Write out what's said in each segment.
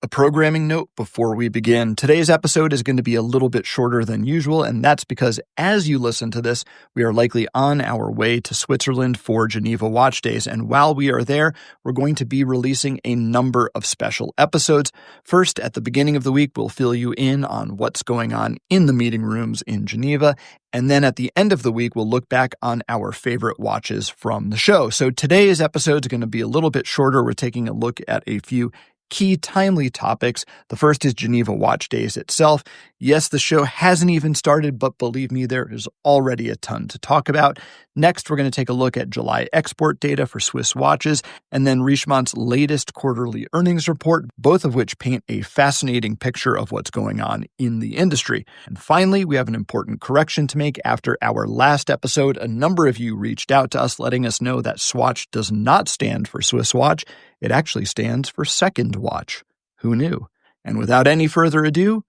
A programming note before we begin. Today's episode is going to be a little bit shorter than usual, and that's because as you listen to this, we are likely on our way to Switzerland for Geneva Watch Days. And while we are there, we're going to be releasing a number of special episodes. First, at the beginning of the week, we'll fill you in on what's going on in the meeting rooms in Geneva. And then at the end of the week, we'll look back on our favorite watches from the show. So today's episode is going to be a little bit shorter. We're taking a look at a few key timely topics. The first is Geneva Watch Days itself. Yes, the show hasn't even started, but believe me, there is already a ton to talk about. Next, we're going to take a look at July export data for Swiss watches, and then Richemont's latest quarterly earnings report, both of which paint a fascinating picture of what's going on in the industry. And finally, we have an important correction to make. After our last episode, a number of you reached out to us letting us know that Swatch does not stand for Swiss watch. It actually stands for second watch. Who knew? And without any further ado,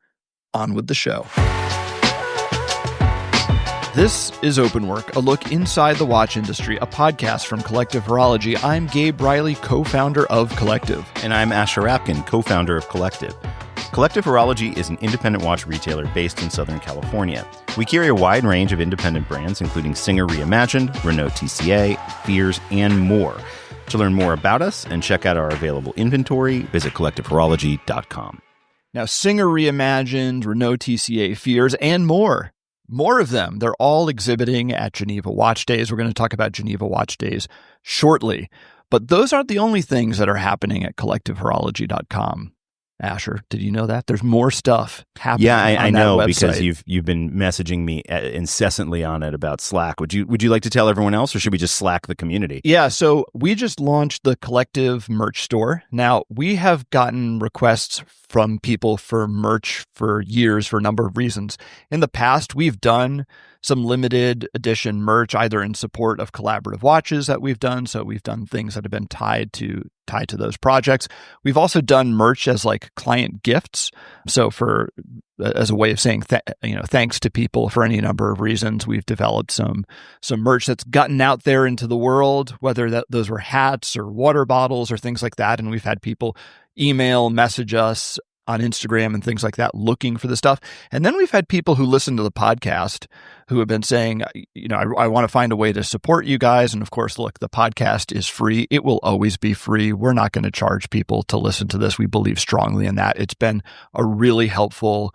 on with the show. This is Openwork, a look inside the watch industry, a podcast from Collective Horology. I'm Gabe Riley, co-founder of Collective. And I'm Asher Rapkin, co-founder of Collective. Collective Horology is an independent watch retailer based in Southern California. We carry a wide range of independent brands, including Singer Reimagined, Renault TCA, Fears, and more. To learn more about us and check out our available inventory, visit collectivehorology.com. Now, Singer Reimagined, Renault TCA, Fears, and more. More of them. They're all exhibiting at Geneva Watch Days. We're going to talk about Geneva Watch Days shortly. But those aren't the only things that are happening at collectivehorology.com. Asher, did you know that? There's more stuff happening on that website. I know because you've been messaging me incessantly on it about Slack. Would you like to tell everyone else, or should we just Slack the community? Yeah, so we just launched the Collective merch store. Now, we have gotten requests from people for merch for years for a number of reasons. In the past, we've done some limited edition merch, either in support of collaborative watches that we've done. So we've done things that have been tied to those projects. We've also done merch as like client gifts. So as a way of saying thanks to people for any number of reasons, we've developed some merch that's gotten out there into the world, whether those were hats or water bottles or things like that. And we've had people email, message us on Instagram and things like that, looking for the stuff. And then we've had people who listen to the podcast who have been saying, I want to find a way to support you guys. And of course, look, the podcast is free. It will always be free. We're not going to charge people to listen to this. We believe strongly in that. It's been a really helpful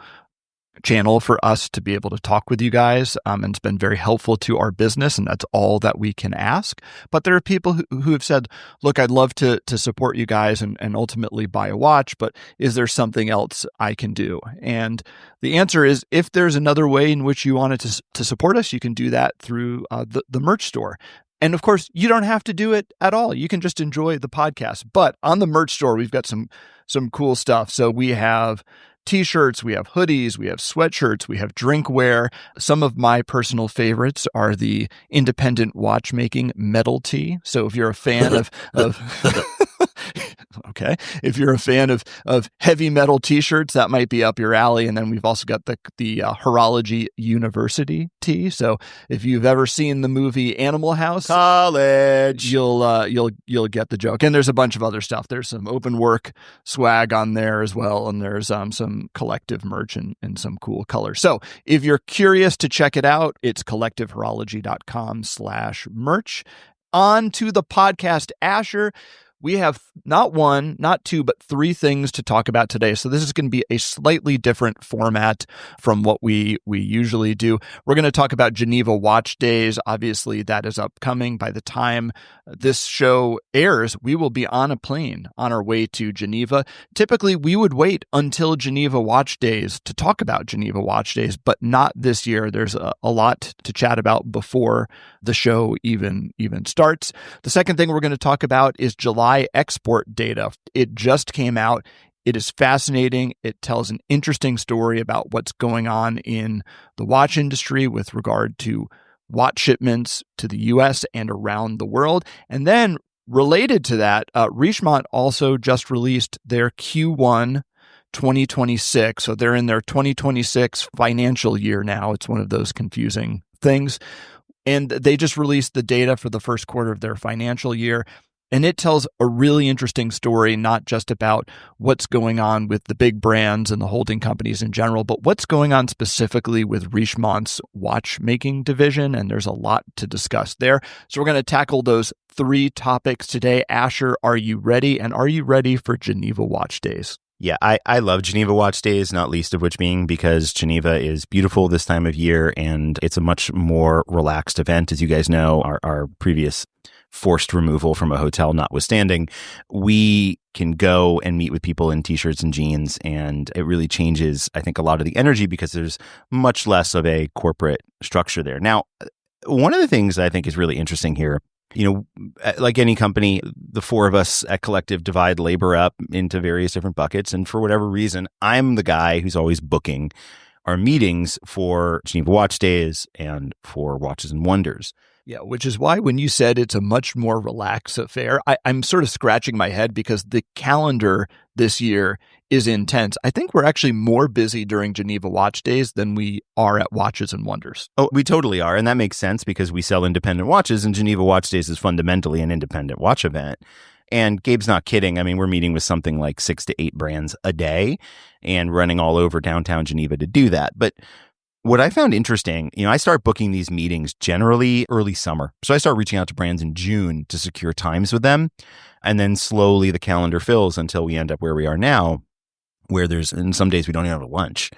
channel for us to be able to talk with you guys, and it's been very helpful to our business, and that's all that we can ask. But there are people who have said, look, I'd love to support you guys and ultimately buy a watch, but is there something else I can do? And the answer is, if there's another way in which you wanted to support us, you can do that through the merch store. And of course, you don't have to do it at all. You can just enjoy the podcast. But on the merch store, we've got some cool stuff. So we have T-shirts, we have hoodies, we have sweatshirts, we have drinkware. Some of my personal favorites are the independent watchmaking metal tee. So if you're a fan of okay, if you're a fan of heavy metal T-shirts, that might be up your alley. And then we've also got the Horology University tee. So if you've ever seen the movie Animal House, college, you'll get the joke. And there's a bunch of other stuff. There's some Openwork swag on there as well, and there's some Collective merch and some cool colors. So if you're curious to check it out, it's collectivehorology.com/merch. On to the podcast, Asher. We have not one, not two, but three things to talk about today. So this is going to be a slightly different format from what we usually do. We're going to talk about Geneva Watch Days. Obviously, that is upcoming. By the time this show airs, we will be on a plane on our way to Geneva. Typically, we would wait until Geneva Watch Days to talk about Geneva Watch Days, but not this year. There's a lot to chat about before the show even starts. The second thing we're going to talk about is July export data. It just came out. It is fascinating. It tells an interesting story about what's going on in the watch industry with regard to watch shipments to the US and around the world. And then related to that, Richemont also just released their Q1 2026. So they're in their 2026 financial year now. It's one of those confusing things. And they just released the data for the first quarter of their financial year. And it tells a really interesting story, not just about what's going on with the big brands and the holding companies in general, but what's going on specifically with Richemont's watchmaking division. And there's a lot to discuss there. So we're going to tackle those 3 topics today. Asher, are you ready? And are you ready for Geneva Watch Days? Yeah, I love Geneva Watch Days, not least of which being because Geneva is beautiful this time of year and it's a much more relaxed event. As you guys know, our previous forced removal from a hotel notwithstanding, we can go and meet with people in t-shirts and jeans, and it really changes, I think, a lot of the energy because there's much less of a corporate structure there. Now, one of the things I think is really interesting here, like any company, the 4 of us at Collective divide labor up into various different buckets. And for whatever reason, I'm the guy who's always booking our meetings for Geneva Watch Days and for Watches and Wonders. Yeah, which is why when you said it's a much more relaxed affair, I'm sort of scratching my head because the calendar this year is intense. I think we're actually more busy during Geneva Watch Days than we are at Watches and Wonders. Oh, we totally are. And that makes sense because we sell independent watches, and Geneva Watch Days is fundamentally an independent watch event. And Gabe's not kidding. I mean, we're meeting with something like 6 to 8 brands a day and running all over downtown Geneva to do that. But what I found interesting, I start booking these meetings generally early summer. So I start reaching out to brands in June to secure times with them. And then slowly the calendar fills until we end up where we are now, where in some days we don't even have a lunch.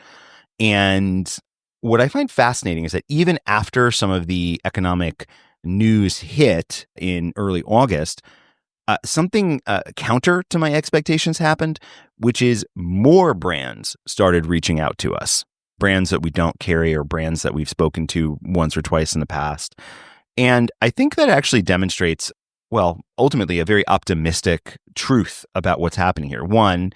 And what I find fascinating is that even after some of the economic news hit in early August, something counter to my expectations happened, which is more brands started reaching out to us. Brands that we don't carry or brands that we've spoken to once or twice in the past. And I think that actually demonstrates, well, ultimately a very optimistic truth about what's happening here. One,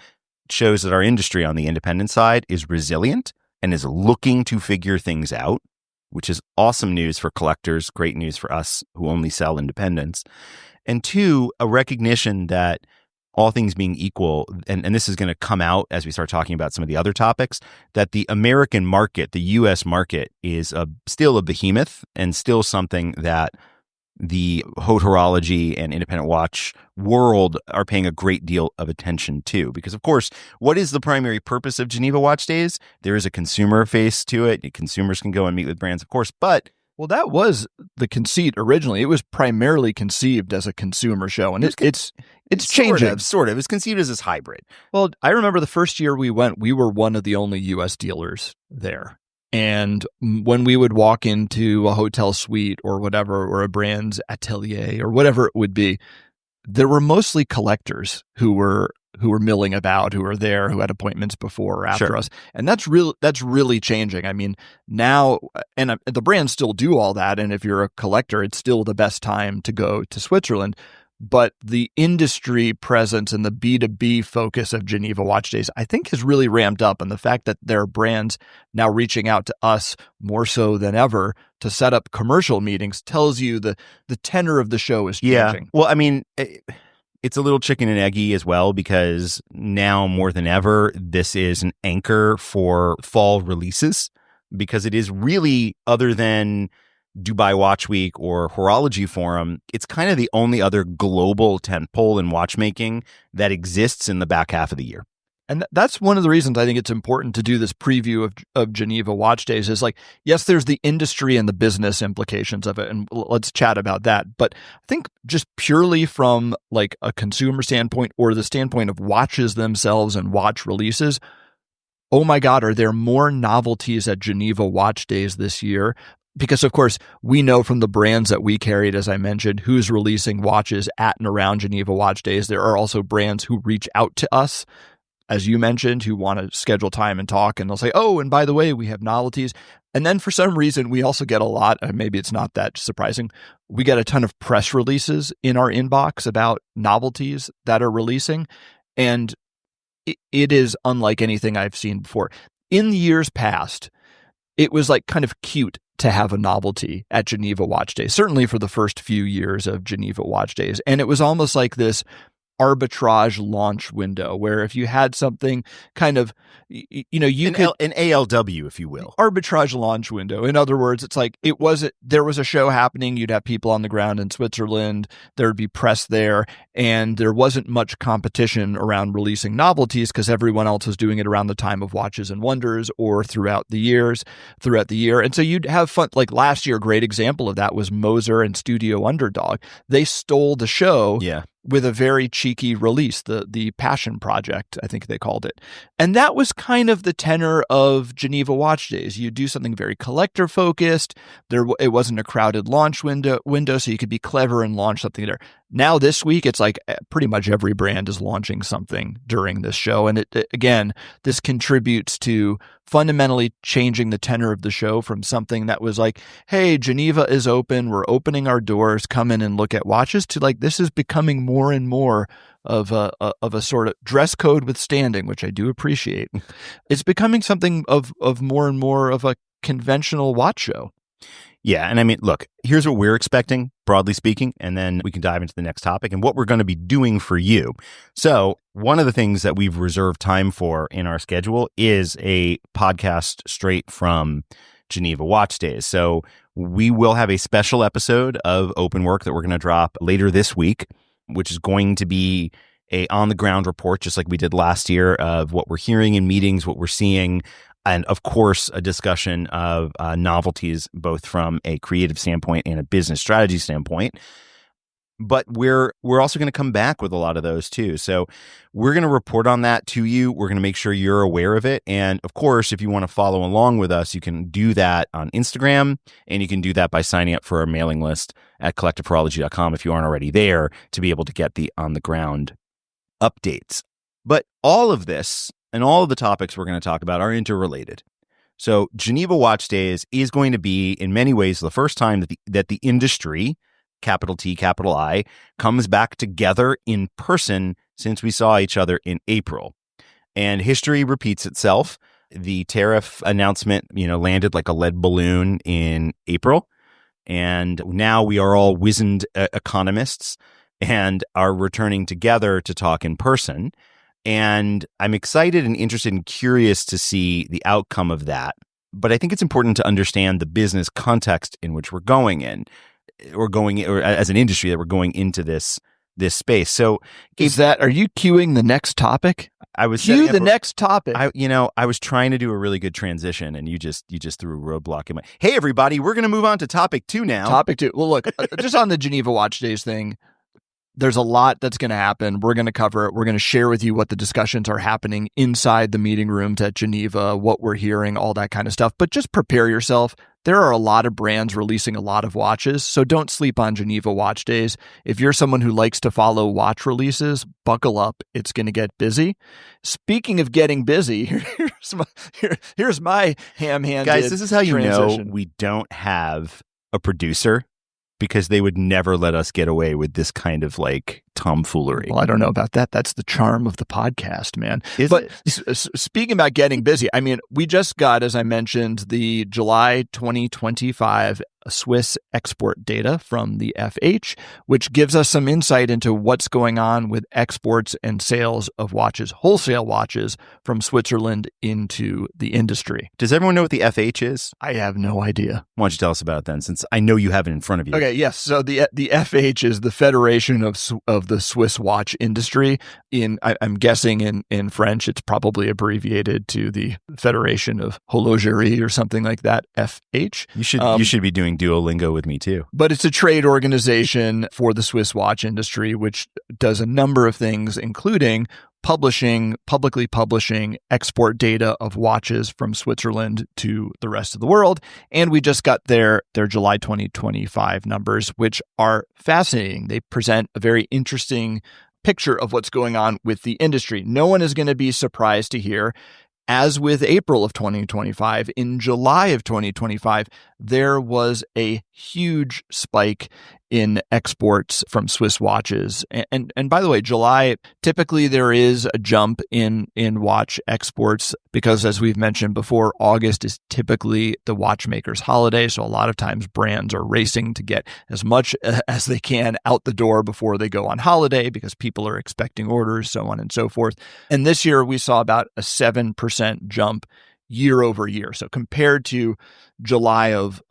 shows that our industry on the independent side is resilient and is looking to figure things out, which is awesome news for collectors, great news for us who only sell independents. And 2, a recognition that all things being equal, and this is going to come out as we start talking about some of the other topics, that the American market, the U.S. market, is still a behemoth and still something that the haute horology and independent watch world are paying a great deal of attention to. Because, of course, what is the primary purpose of Geneva Watch Days? There is a consumer face to it. Consumers can go and meet with brands, of course, but well, that was the conceit originally. It was primarily conceived as a consumer show, and it's changing. Sort of. It was conceived as this hybrid. Well, I remember the first year we went, we were one of the only U.S. dealers there. And when we would walk into a hotel suite or whatever, or a brand's atelier or whatever it would be, there were mostly collectors who were milling about, who were there, who had appointments before or after us. And that's really changing. I mean, now, and the brands still do all that. And if you're a collector, it's still the best time to go to Switzerland. But the industry presence and the B2B focus of Geneva Watch Days, I think, has really ramped up. And the fact that there are brands now reaching out to us more so than ever to set up commercial meetings tells you the tenor of the show is changing. Yeah. Well, I mean, it's a little chicken and eggy as well, because now more than ever, this is an anchor for fall releases, because it is really, other than Dubai Watch Week or Horology Forum, it's kind of the only other global tentpole in watchmaking that exists in the back half of the year. And that's one of the reasons I think it's important to do this preview of Geneva Watch Days is like, yes, there's the industry and the business implications of it, and let's chat about that. But I think just purely from like a consumer standpoint or the standpoint of watches themselves and watch releases, oh my God, are there more novelties at Geneva Watch Days this year? Because, of course, we know from the brands that we carried, as I mentioned, who's releasing watches at and around Geneva Watch Days. There are also brands who reach out to us, as you mentioned, who want to schedule time and talk. And they'll say, oh, and by the way, we have novelties. And then for some reason, we also get a lot, maybe it's not that surprising, we get a ton of press releases in our inbox about novelties that are releasing. And it is unlike anything I've seen before. In the years past, it was like kind of cute to have a novelty at Geneva Watch Days, certainly for the first few years of Geneva Watch Days. And it was almost like this arbitrage launch window, where if you had something kind of, you could an ALW, if you will. Arbitrage launch window. In other words, it's like there was a show happening. You'd have people on the ground in Switzerland. There would be press there, and there wasn't much competition around releasing novelties because everyone else was doing it around the time of Watches and Wonders or throughout the year. And so you'd have fun. Like last year, a great example of that was Moser and Studio Underdog. They stole the show. Yeah. With a very cheeky release, the Passion Project, I think they called it. And that was kind of the tenor of Geneva Watch Days. You do something very collector focused. It wasn't a crowded launch window, so you could be clever and launch something there. Now this week, it's like pretty much every brand is launching something during this show. And again, this contributes to fundamentally changing the tenor of the show from something that was like, hey, Geneva is open, we're opening our doors, come in and look at watches, to like, this is becoming more and more of a sort of dress code with standing, which I do appreciate. It's becoming something of more and more of a conventional watch show. Yeah. And I mean, look, here's what we're expecting, broadly speaking, and then we can dive into the next topic and what we're going to be doing for you. So one of the things that we've reserved time for in our schedule is a podcast straight from Geneva Watch Days. So we will have a special episode of Openwork that we're going to drop later this week, which is going to be a on-the-ground report, just like we did last year, of what we're hearing in meetings, what we're seeing, and of course, a discussion of novelties, both from a creative standpoint and a business strategy standpoint. But we're also going to come back with a lot of those too. So we're going to report on that to you. We're going to make sure you're aware of it. And of course, if you want to follow along with us, you can do that on Instagram, and you can do that by signing up for our mailing list at collectivehorology.com if you aren't already there, to be able to get the on-the-ground updates. But all of this and all of the topics we're going to talk about are interrelated. So Geneva Watch Days is going to be, in many ways, the first time that the industry, capital T, capital I, comes back together in person since we saw each other in April. And history repeats itself. The tariff announcement, landed like a lead balloon in April. And now we are all wizened economists and are returning together to talk in person. And I'm excited and interested and curious to see the outcome of that. But I think it's important to understand the business context in which we're going in, or as an industry that we're going into this space. So, are you cueing the next topic? I was cue the next topic. I was trying to do a really good transition, and you just threw a roadblock in my. Hey, everybody, we're going to move on to topic 2 now. Topic 2. Well, look, just on the Geneva Watch Days thing. There's a lot that's going to happen. We're going to cover it. We're going to share with you what the discussions are happening inside the meeting rooms at Geneva, what we're hearing, all that kind of stuff. But just prepare yourself. There are a lot of brands releasing a lot of watches, so don't sleep on Geneva Watch Days. If you're someone who likes to follow watch releases, buckle up. It's going to get busy. Speaking of getting busy, here's my ham-handed Guys, this is how you transition. know we don't have a producer, because they would never let us get away with this kind of like tomfoolery. Well, I don't know about that. That's the charm of the podcast, man. But speaking about getting busy, I mean, we just got, as I mentioned, the July 2025 Swiss export data from the FH, which gives us some insight into what's going on with exports and sales of watches, wholesale watches from Switzerland into the industry. Does everyone know what the FH is? I have no idea. Why don't you tell us about it then, since I know you have it in front of you. Okay, yes. So the FH is the Federation of the Swiss watch industry. I'm guessing in French, it's probably abbreviated to the Federation of Horlogerie or something like that. FH. You should be doing Duolingo with me too. But it's a trade organization for the Swiss watch industry, which does a number of things, including publicly publishing export data of watches from Switzerland to the rest of the world. And we just got their July 2025 numbers, which are fascinating. They present a very interesting picture of what's going on with the industry. No one is going to be surprised to hear, as with April of 2025, in July of 2025, there was a huge spike in exports from Swiss watches. And by the way, July, typically there is a jump in watch exports because, as we've mentioned before, August is typically the watchmaker's holiday. So a lot of times brands are racing to get as much as they can out the door before they go on holiday because people are expecting orders, so on and so forth. And this year we saw about a 7% jump year over year. So compared to July of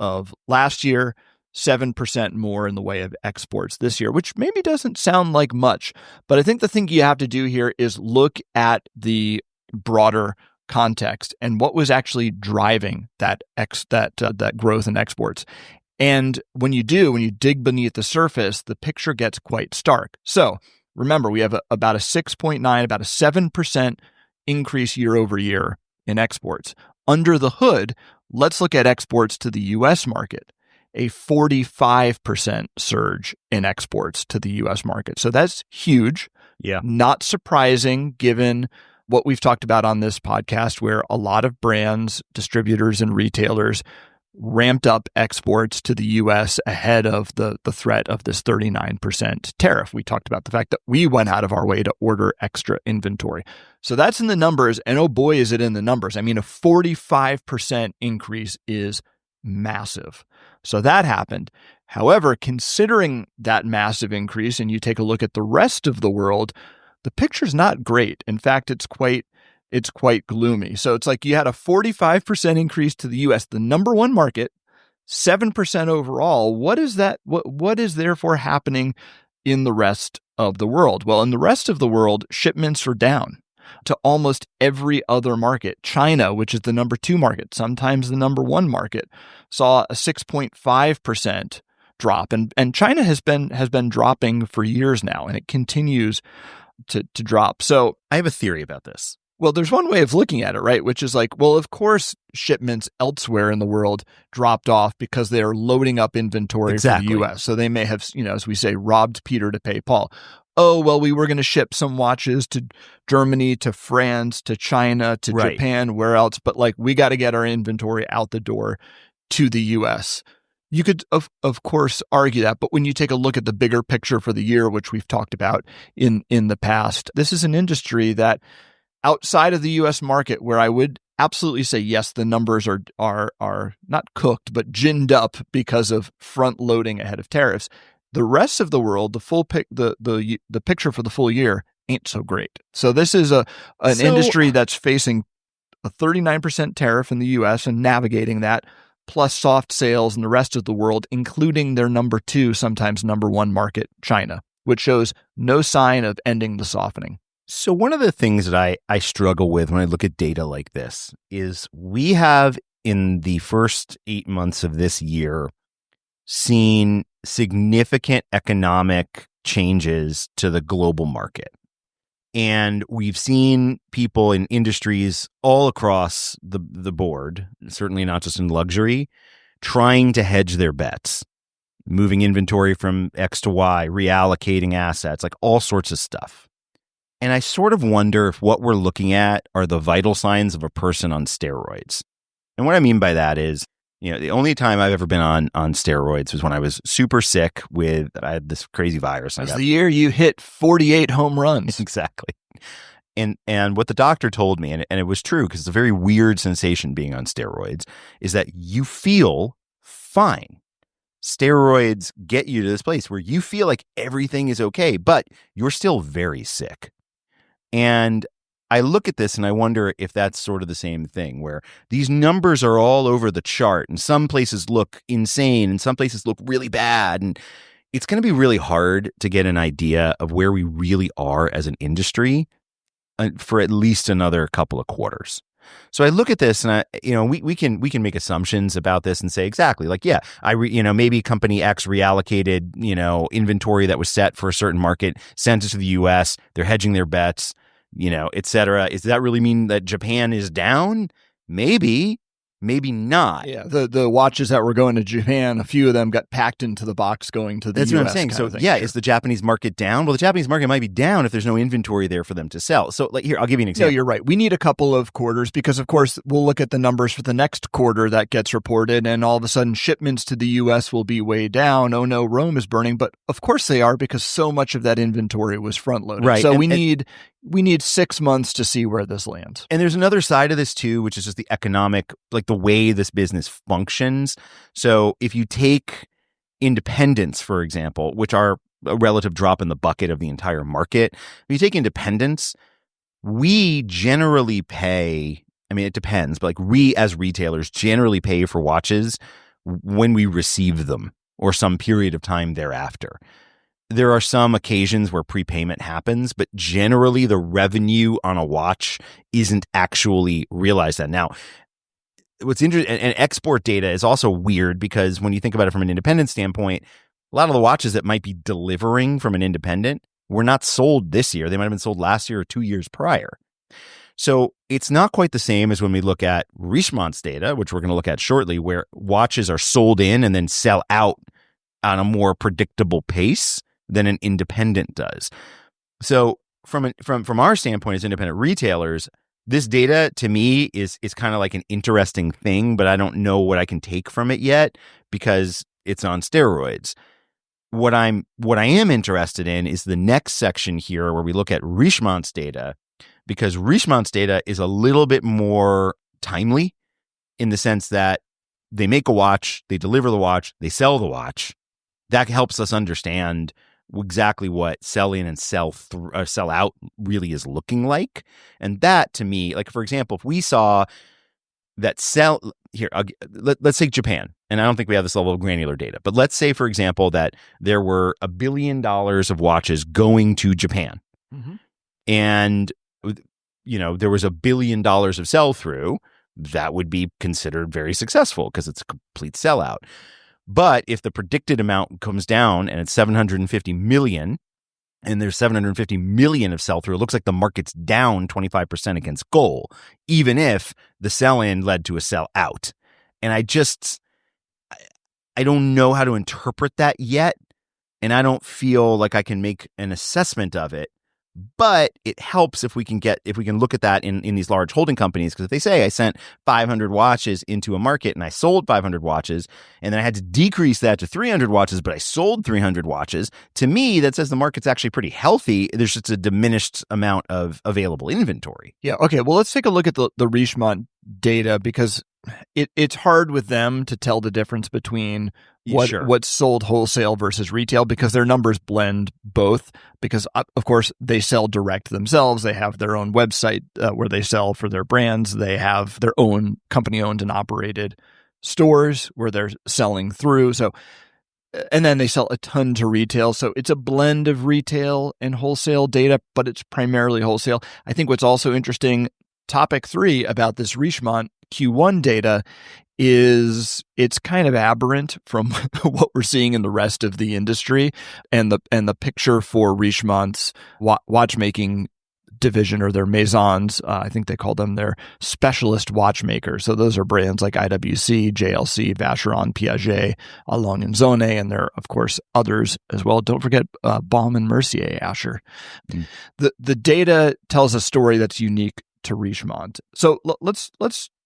last year, 7% more in the way of exports this year, which maybe doesn't sound like much. But I think the thing you have to do here is look at the broader context and what was actually driving that growth in exports. And when you dig beneath the surface, the picture gets quite stark. So remember, we have about a 6.9, about a 7% increase year over year in exports. Under the hood, let's look at exports to the U.S. market, a 45% surge in exports to the U.S. market. So that's huge. Yeah. Not surprising given what we've talked about on this podcast, where a lot of brands, distributors, and retailers ramped up exports to the U.S. ahead of the threat of this 39% tariff. We talked about the fact that we went out of our way to order extra inventory. So that's in the numbers, and oh boy, is it in the numbers. I mean, a 45% increase is massive. So that happened. However, considering that massive increase, and you take a look at the rest of the world, the picture's not great. In fact, it's quite gloomy. So it's like you had a 45% increase to the US, the number one market, 7% overall. What is that? What is therefore happening in the rest of the world? Well, in the rest of the world, shipments are down to almost every other market. China, which is the number two market, sometimes the number one market, saw a 6.5% drop. And China has been dropping for years now, and it continues to drop. So I have a theory about this. Well, there's one way of looking at it, right? Which is like, well, of course, shipments elsewhere in the world dropped off because they're loading up inventory for the U.S. So they may have, as we say, robbed Peter to pay Paul. Oh, well, we were going to ship some watches to Germany, to France, to China, to Japan, where else? But like, we got to get our inventory out the door to the U.S. You could, of course, argue that, but when you take a look at the bigger picture for the year, which we've talked about in the past, this is an industry that outside of the U.S. market, where I would absolutely say, yes, the numbers are not cooked, but ginned up because of front loading ahead of tariffs. The rest of the world, the picture for the full year ain't so great. So this is an industry that's facing a 39% tariff in the U.S. and navigating that, plus soft sales in the rest of the world, including their number two, sometimes number one market, China, which shows no sign of ending the softening. So one of the things that I struggle with when I look at data like this is we have, in the first 8 months of this year, seen significant economic changes to the global market. And we've seen people in industries all across the board, certainly not just in luxury, trying to hedge their bets, moving inventory from X to Y, reallocating assets, like all sorts of stuff. And I sort of wonder if what we're looking at are the vital signs of a person on steroids. And what I mean by that is, the only time I've ever been on steroids was when I was super sick I had this crazy virus. It was the year you hit 48 home runs. Exactly. And what the doctor told me, and it was true because it's a very weird sensation being on steroids, is that you feel fine. Steroids get you to this place where you feel like everything is okay, but you're still very sick. And I look at this and I wonder if that's sort of the same thing, where these numbers are all over the chart and some places look insane and some places look really bad. And it's going to be really hard to get an idea of where we really are as an industry for at least another couple of quarters. So I look at this and we can make assumptions about this and say exactly like, yeah, maybe company X reallocated, inventory that was set for a certain market, sent it to the US, they're hedging their bets, et cetera. Does that really mean that Japan is down? Maybe, maybe not. Yeah, the watches that were going to Japan, a few of them got packed into the box going to the US. That's what I'm saying. So yeah, is the Japanese market down? Well, the Japanese market might be down if there's no inventory there for them to sell. So like here, I'll give you an example. No, you're right. We need a couple of quarters because, of course, we'll look at the numbers for the next quarter that gets reported, and all of a sudden shipments to the US will be way down. Oh no, Rome is burning. But of course they are, because so much of that inventory was front loaded. Right. So we need 6 months to see where this lands. And there's another side of this too, which is just the economic, like the way this business functions. So if you take independents, for example, which are a relative drop in the bucket of the entire market, if you take independents, we generally pay, I mean, it depends, but like we as retailers generally pay for watches when we receive them or some period of time thereafter. There are some occasions where prepayment happens, but generally the revenue on a watch isn't actually realized then. Now, what's interesting, and export data is also weird because when you think about it from an independent standpoint, a lot of the watches that might be delivering from an independent were not sold this year. They might have been sold last year or 2 years prior. So it's not quite the same as when we look at Richemont's data, which we're going to look at shortly, where watches are sold in and then sell out on a more predictable pace than an independent does. So from our standpoint as independent retailers, this data to me is kind of like an interesting thing, but I don't know what I can take from it yet because it's on steroids. What I am interested in is the next section here where we look at Richemont's data, because Richemont's data is a little bit more timely in the sense that they make a watch, they deliver the watch, they sell the watch. That helps us understand exactly what sell in and sell out really is looking like. And that to me, like for example, if we saw that let's take Japan, and I don't think we have this level of granular data, but let's say for example that there were $1 billion of watches going to Japan, and there was $1 billion of sell through, that would be considered very successful because it's a complete sellout. But if the predicted amount comes down and it's 750 million and there's 750 million of sell-through, it looks like the market's down 25% against goal, even if the sell-in led to a sell-out. And I don't know how to interpret that yet, and I don't feel like I can make an assessment of it. But it helps if we can look at that in these large holding companies, because if they say I sent 500 watches into a market and I sold 500 watches and then I had to decrease that to 300 watches, but I sold 300 watches, to me, that says the market's actually pretty healthy. There's just a diminished amount of available inventory. Yeah. Okay. Well, let's take a look at the Richemont data, because it's hard with them to tell the difference between what's sold wholesale versus retail, because their numbers blend both, because of course they sell direct themselves. They have their own website where they sell for their brands. They have their own company owned and operated stores where they're selling through. So, and then they sell a ton to retail. So it's a blend of retail and wholesale data, but it's primarily wholesale. I think what's also interesting, topic 3 about this Richemont Q1 data, is it's kind of aberrant from what we're seeing in the rest of the industry, and the picture for Richemont's watchmaking division, or their maisons, I think they call them their specialist watchmakers. So those are brands like IWC, JLC, Vacheron, Piaget, A. Lange & Söhne, and there are of course others as well. Don't forget Baume & Mercier, Asher. The data tells a story that's unique to Richemont. So let's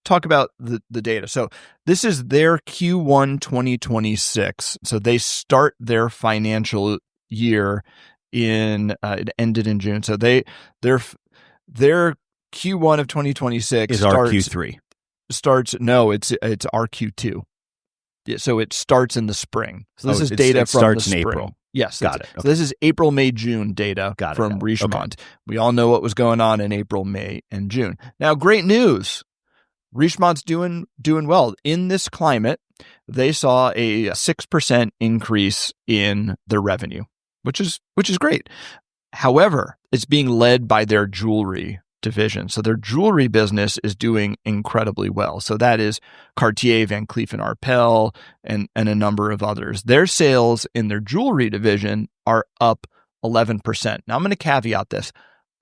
talk about the data. So this is their Q1 2026. So they start their financial year it ended in June. So their Q1 of 2026 is our Q3. It's our Q2. Yeah, so it starts in the spring. So this is data from starts the spring. in April. Yes. Got it. So this is April, May, June data from Richemont. Okay. We all know what was going on in April, May, and June. Now, great news. Richemont's doing well. In this climate, they saw a 6% increase in their revenue, which is great. However, it's being led by their jewelry division. So their jewelry business is doing incredibly well. So that is Cartier, Van Cleef & Arpels, and a number of others. Their sales in their jewelry division are up 11%. Now I'm going to caveat this.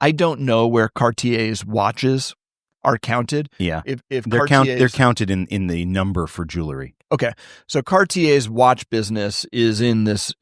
I don't know where Cartier's watches are counted. Yeah. If they're Cartier's, counted in the number for jewelry. okay. So Cartier's watch business is in this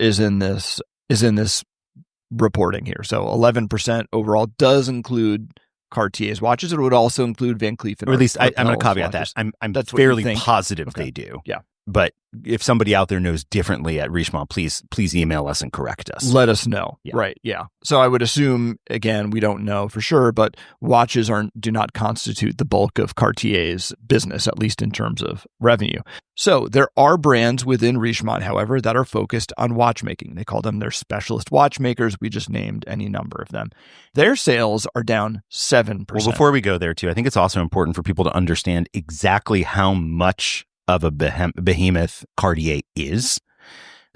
reporting here. So 11% overall does include Cartier's watches. It would also include Van Cleef and or at least I'm going to Arpels caveat watches. that. I'm That's what you fairly think? positive Okay. they do. Yeah. But if somebody out there knows differently at Richemont, please email us and correct us. Let us know. Yeah. Right. Yeah. So I would assume, again, we don't know for sure, but watches do not constitute the bulk of Cartier's business, at least in terms of revenue. So there are brands within Richemont, however, that are focused on watchmaking. They call them their specialist watchmakers. We just named any number of them. Their sales are down 7%. Well, before we go there, too, I think it's also important for people to understand exactly how much of a behemoth Cartier is.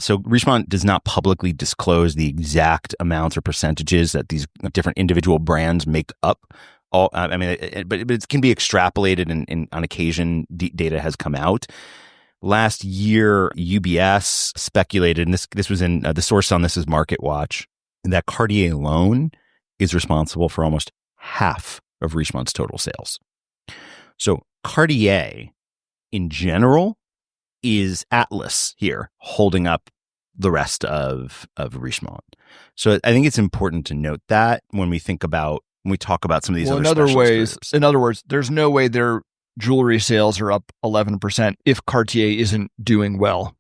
So Richemont does not publicly disclose the exact amounts or percentages that these different individual brands make up. But it can be extrapolated, and on occasion, data has come out. Last year, UBS speculated, and this was in the source on this is Market Watch, that Cartier alone is responsible for almost half of Richemont's total sales. So Cartier, in general, is Atlas here holding up the rest of Richemont. So I think it's important to note that when we talk about some of these other specialist groups. In other words, there's no way their jewelry sales are up 11% if Cartier isn't doing well.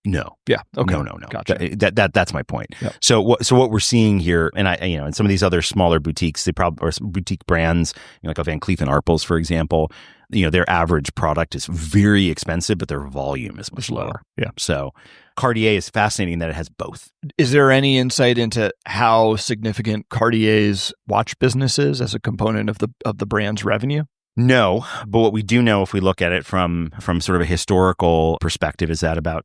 No. Yeah. Okay. No. Gotcha. That's my point. Yep. So what we're seeing here, and and some of these other smaller boutiques, or boutique brands, like a Van Cleef and Arpels, for example, their average product is very expensive, but their volume is much lower. Yeah. So Cartier is fascinating that it has both. Is there any insight into how significant Cartier's watch business is as a component of the brand's revenue? No, but what we do know, if we look at it from sort of a historical perspective, is that I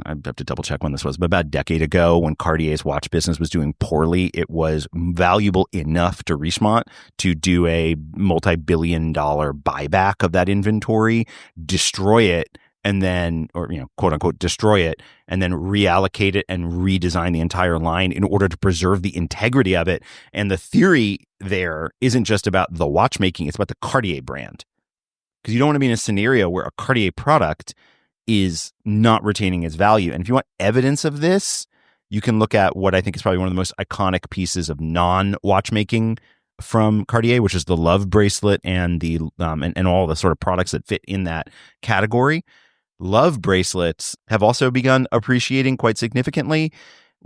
have to double check when this was, but about a decade ago, when Cartier's watch business was doing poorly, it was valuable enough to Richemont to do a multi-billion-dollar buyback of that inventory, destroy it, and then, or quote unquote, destroy it, and then reallocate it and redesign the entire line in order to preserve the integrity of it. And the theory there isn't just about the watchmaking, it's about the Cartier brand. Because you don't want to be in a scenario where a Cartier product is not retaining its value. And if you want evidence of this, you can look at what I think is probably one of the most iconic pieces of non-watchmaking from Cartier, which is the Love bracelet and the and all the sort of products that fit in that category. Love bracelets have also begun appreciating quite significantly.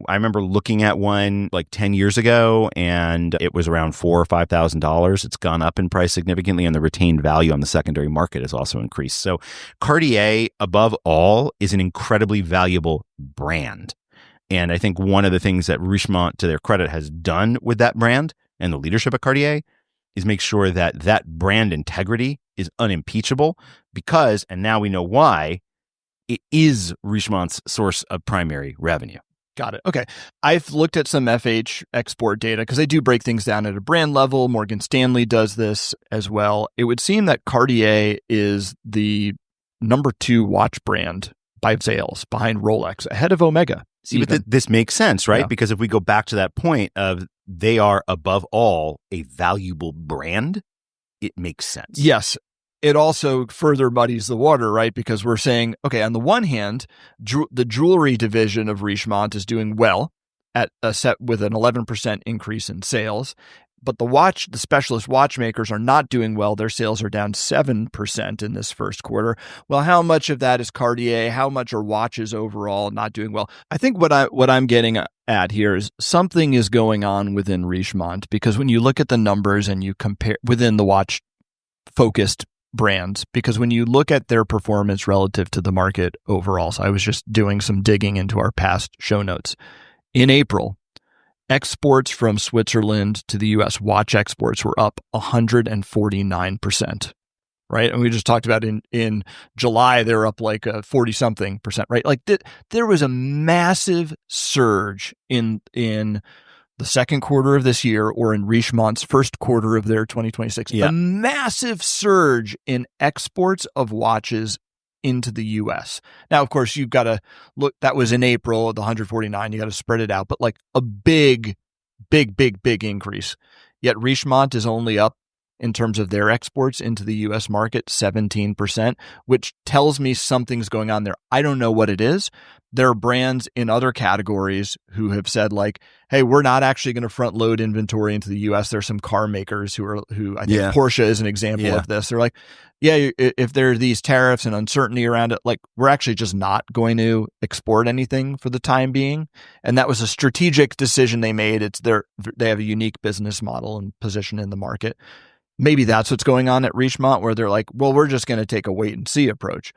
I remember looking at one like 10 years ago, and it was around $4,000 or $5,000. It's gone up in price significantly, and the retained value on the secondary market has also increased. So Cartier, above all, is an incredibly valuable brand. And I think one of the things that Richemont, to their credit, has done with that brand and the leadership at Cartier is make sure that that brand integrity is unimpeachable because, and now we know why, it is Richemont's source of primary revenue. Got it. Okay. I've looked at some FH export data because they do break things down at a brand level. Morgan Stanley does this as well. It would seem that Cartier is the number 2 watch brand by sales behind Rolex, ahead of Omega. See, but this makes sense, right? Yeah. Because if we go back to that point of they are above all a valuable brand, it makes sense. Yes. It also further muddies the water, right? Because we're saying, okay, on the one hand, the jewelry division of Richemont is doing well at a set with an 11% increase in sales. But the specialist watchmakers are not doing well. Their sales are down 7% in this first quarter. Well, how much of that is Cartier? How much are watches overall not doing well? I think what I'm getting at here is something is going on within Richemont, because when you look at the numbers and you compare within the watch focused brands, because when you look at their performance relative to the market overall, so I was just doing some digging into our past show notes. In April, exports from Switzerland to the U.S., watch exports were up 149%, right? And we just talked about in July, they're up like 40-something percent, right? Like there was a massive surge in the second quarter of this year, or in Richemont's first quarter of their 2026, a massive surge in exports of watches into the U.S. Now, of course, you've got to look, that was in April, the 149, you got to spread it out, but like a big increase. Yet Richemont is only up in terms of their exports into the US market, 17%, which tells me something's going on there. I don't know what it is. There are brands in other categories who have said like, hey, we're not actually going to front load inventory into the US. There's some car makers who I think Porsche is an example of this. They're like, yeah, if there are these tariffs and uncertainty around it, like we're actually just not going to export anything for the time being. And that was a strategic decision they made. They have a unique business model and position in the market. Maybe that's what's going on at Richemont, where they're like, well, we're just going to take a wait and see approach.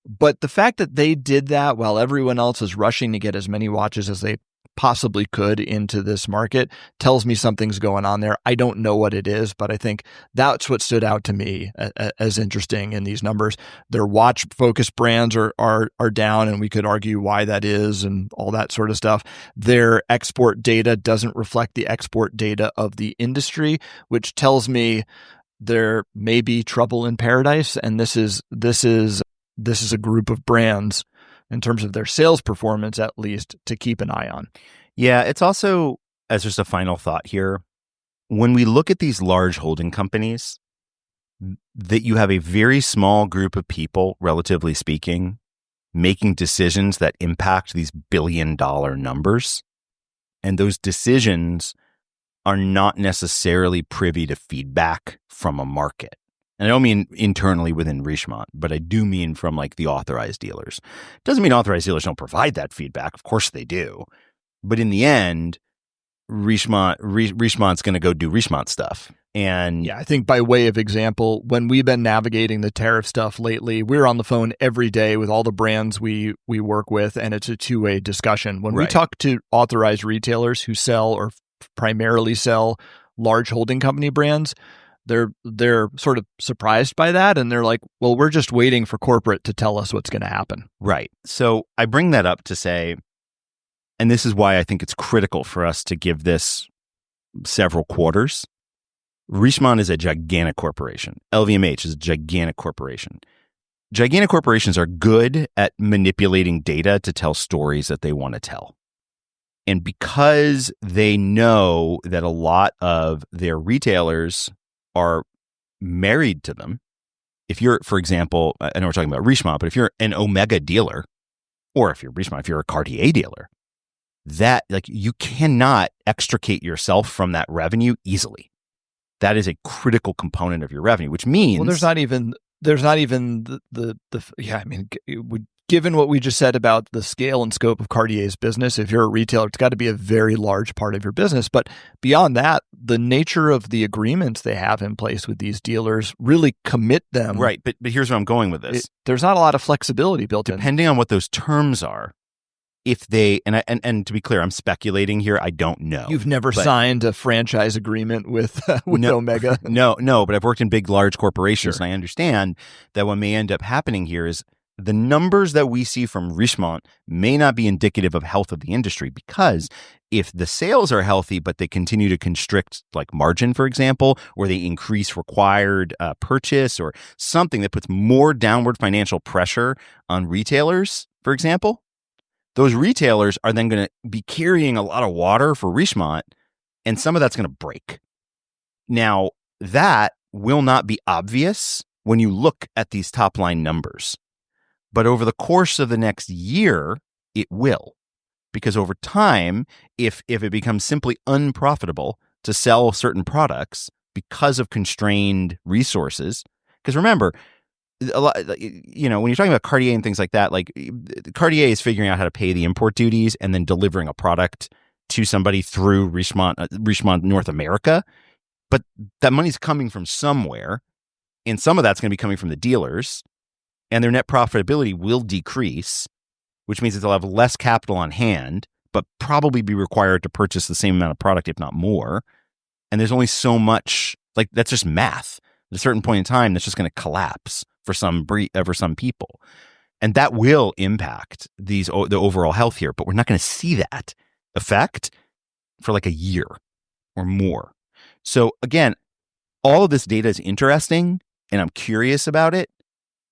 But the fact that they did that while everyone else is rushing to get as many watches as they possibly could into this market tells me something's going on there. I don't know what it is, but I think that's what stood out to me as interesting in these numbers. Their watch-focused brands are down, and we could argue why that is and all that sort of stuff. Their export data doesn't reflect the export data of the industry, which tells me there may be trouble in paradise, and this is a group of brands, in terms of their sales performance, at least, to keep an eye on. Yeah, it's also, as just a final thought here, when we look at these large holding companies, that you have a very small group of people, relatively speaking, making decisions that impact these billion-dollar numbers. And those decisions are not necessarily privy to feedback from a market. And I don't mean internally within Richemont, but I do mean from like the authorized dealers. Doesn't mean authorized dealers don't provide that feedback. Of course they do. But in the end, Richemont's going to go do Richemont stuff. And yeah, I think by way of example, when we've been navigating the tariff stuff lately, we're on the phone every day with all the brands we work with, and it's a two-way discussion. When we talk to authorized retailers who sell or primarily sell large holding company brands, they're sort of surprised by that, and they're like, well, we're just waiting for corporate to tell us what's going to happen. Right. So I bring that up to say, and this is why I think it's critical for us to give this several quarters. Richemont is a gigantic corporation. LVMH is a gigantic corporation. Gigantic corporations are good at manipulating data to tell stories that they want to tell. And because they know that a lot of their retailers are married to them. If you're, for example, I know we're talking about Richemont, but if you're an Omega dealer, or if you're Richemont, if you're a Cartier dealer, that like you cannot extricate yourself from that revenue easily. That is a critical component of your revenue, which means there's not even the I mean, given what we just said about the scale and scope of Cartier's business, if you're a retailer, it's got to be a very large part of your business. But beyond that, the nature of the agreements they have in place with these dealers really commit them. Right. But here's where I'm going with this. There's not a lot of flexibility built in. Depending on what those terms are, if they, and to be clear, I'm speculating here. I don't know. You've never signed a franchise agreement with Omega? No, but I've worked in big, large corporations, and I understand that what may end up happening here is the numbers that we see from Richemont may not be indicative of health of the industry, because if the sales are healthy, but they continue to constrict like margin, for example, or they increase required purchase or something that puts more downward financial pressure on retailers, for example, those retailers are then going to be carrying a lot of water for Richemont, and some of that's going to break. Now, that will not be obvious when you look at these top line numbers. But over the course of the next year, it will. Because over time, if it becomes simply unprofitable to sell certain products because of constrained resources, because remember, a lot, you know, when you're talking about Cartier and things like that, like Cartier is figuring out how to pay the import duties and then delivering a product to somebody through Richemont North America. But that money's coming from somewhere, and some of that's going to be coming from the dealers. And their net profitability will decrease, which means that they'll have less capital on hand, but probably be required to purchase the same amount of product, if not more. And there's only so much, like that's just math. At a certain point in time, that's just going to collapse for some people. And that will impact the overall health here, but we're not going to see that effect for like a year or more. So again, all of this data is interesting, and I'm curious about it.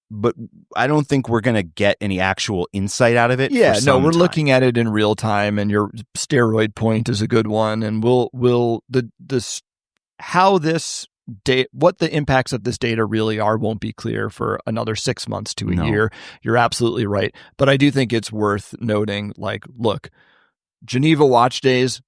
But I don't think we're going to get any actual insight out of it. Yeah, no, we're looking at it in real time, and your steroid point is a good one. And how this what the impacts of this data really are won't be clear for another 6 months to a year. You're absolutely right. But I do think it's worth noting, like, look, Geneva Watch Days,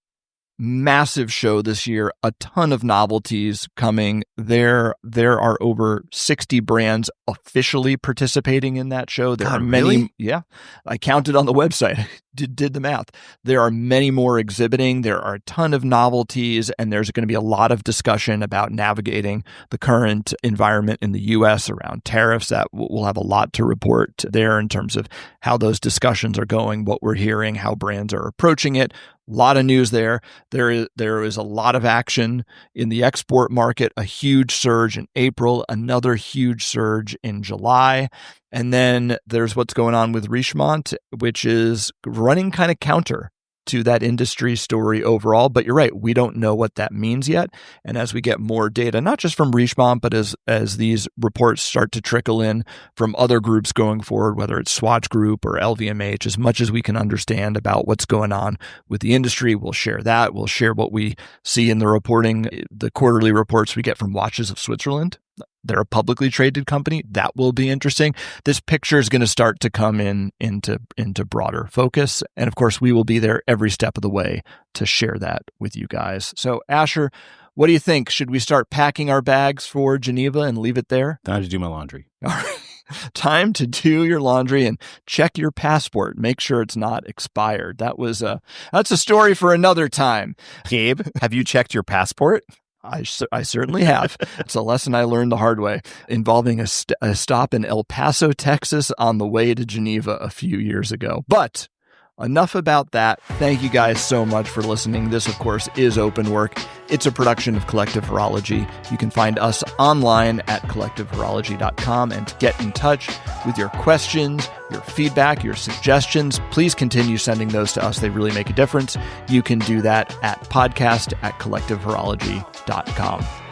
massive show this year, a ton of novelties coming. There are over 60 brands officially participating in that show. There are many. Really? Yeah, I counted on the website. Did the math. There are many more exhibiting. There are a ton of novelties, and there's going to be a lot of discussion about navigating the current environment in the U.S. around tariffs. That we'll have a lot to report there in terms of how those discussions are going, what we're hearing, how brands are approaching it. A lot of news there. There is a lot of action in the export market, a huge surge in April, another huge surge in July. And then there's what's going on with Richemont, which is running kind of counter to that industry story overall. But you're right, we don't know what that means yet. And as we get more data, not just from Richemont, but as these reports start to trickle in from other groups going forward, whether it's Swatch Group or LVMH, as much as we can understand about what's going on with the industry, we'll share that. We'll share what we see in the reporting, the quarterly reports we get from Watches of Switzerland. They're a publicly traded company. That will be interesting. This picture is going to start to come into broader focus. And of course, we will be there every step of the way to share that with you guys. So Asher, what do you think? Should we start packing our bags for Geneva and leave it there? Time to do my laundry. All right. Time to do your laundry and check your passport. Make sure it's not expired. That's a story for another time. Gabe, have you checked your passport? I certainly have. It's a lesson I learned the hard way, involving a stop in El Paso, Texas on the way to Geneva a few years ago. But enough about that. Thank you guys so much for listening. This, of course, is Openwork. It's a production of Collective Horology. You can find us online at collectivehorology.com, and to get in touch with your questions, your feedback, your suggestions, please continue sending those to us. They really make a difference. You can do that at podcast@collectivehorology.com.